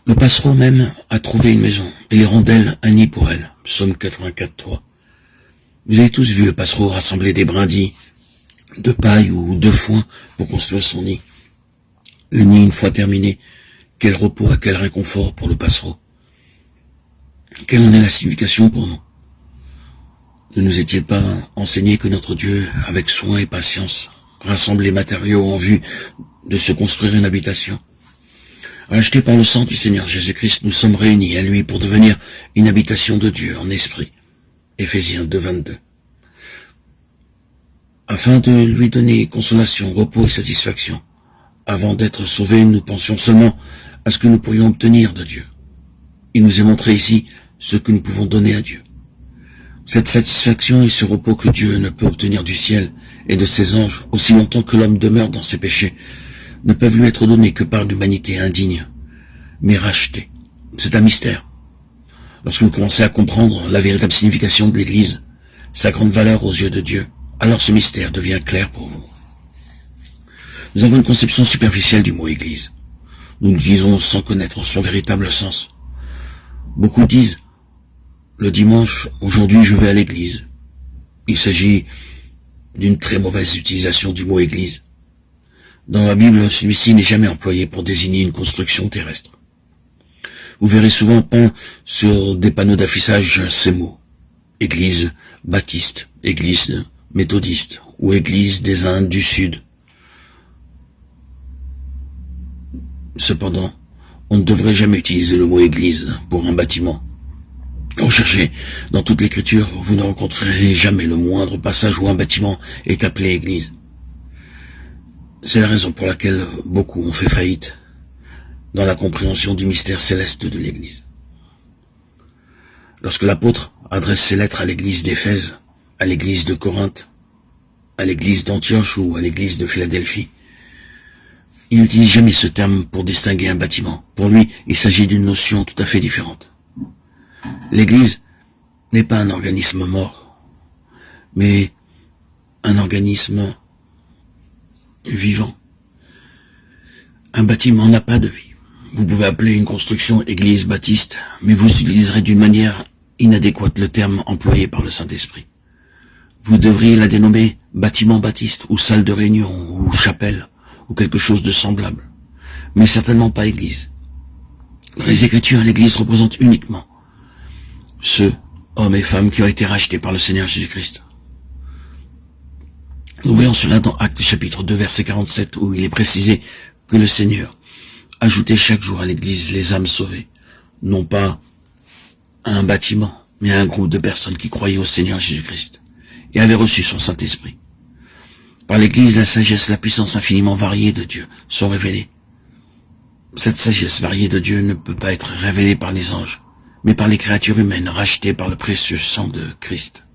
Le passereau même a trouvé une maison, et l'hirondelle un nid pour elle. Psaume 84:3. Vous avez tous vu le passereau rassembler des brindilles de paille ou de foin pour construire son nid. Le nid, une fois terminé, quel repos et quel réconfort pour le passereau. Quelle en est la signification pour nous? Ne nous est-il pas enseigné que notre Dieu, avec soin et patience, rassemble les matériaux en vue de se construire une habitation? Rachetés par le sang du Seigneur Jésus-Christ, nous sommes réunis à lui pour devenir une habitation de Dieu en esprit. Éphésiens 2:22. Afin de lui donner consolation, repos et satisfaction. Avant d'être sauvés, nous pensions seulement à ce que nous pourrions obtenir de Dieu. Il nous est montré ici ce que nous pouvons donner à Dieu. Cette satisfaction et ce repos que Dieu ne peut obtenir du ciel et de ses anges, aussi longtemps que l'homme demeure dans ses péchés, ne peuvent lui être donnés que par l'humanité indigne, mais rachetée. C'est un mystère. Lorsque vous commencez à comprendre la véritable signification de l'Église, sa grande valeur aux yeux de Dieu, alors ce mystère devient clair pour vous. Nous avons une conception superficielle du mot Église. Nous l'utilisons sans connaître son véritable sens. Beaucoup disent, le dimanche, aujourd'hui je vais à l'église. Il s'agit d'une très mauvaise utilisation du mot Église. Dans la Bible, celui-ci n'est jamais employé pour désigner une construction terrestre. Vous verrez souvent peint sur des panneaux d'affichage ces mots. Église baptiste, église méthodiste ou église des Indes du Sud. Cependant, on ne devrait jamais utiliser le mot église pour un bâtiment. Recherchez dans toute l'écriture, vous ne rencontrerez jamais le moindre passage où un bâtiment est appelé église. C'est la raison pour laquelle beaucoup ont fait faillite dans la compréhension du mystère céleste de l'église. Lorsque l'apôtre adresse ses lettres à l'église d'Éphèse, à l'église de Corinthe, à l'église d'Antioche ou à l'église de Philadelphie, il n'utilise jamais ce terme pour distinguer un bâtiment. Pour lui, il s'agit d'une notion tout à fait différente. L'Église n'est pas un organisme mort, mais un organisme vivant. Un bâtiment n'a pas de vie. Vous pouvez appeler une construction église baptiste, mais vous utiliserez d'une manière inadéquate le terme employé par le Saint-Esprit. Vous devriez la dénommer bâtiment baptiste, ou salle de réunion, ou chapelle, ou quelque chose de semblable, mais certainement pas église. Dans les Écritures, l'église représente uniquement ceux, hommes et femmes, qui ont été rachetés par le Seigneur Jésus-Christ. Nous voyons cela dans Actes chapitre 2, verset 47, où il est précisé que le Seigneur ajoutait chaque jour à l'église les âmes sauvées, non pas à un bâtiment, mais à un groupe de personnes qui croyaient au Seigneur Jésus-Christ et avaient reçu son Saint-Esprit. Par l'église, la sagesse, la puissance infiniment variée de Dieu sont révélées. Cette sagesse variée de Dieu ne peut pas être révélée par les anges, mais par les créatures humaines rachetées par le précieux sang de Christ.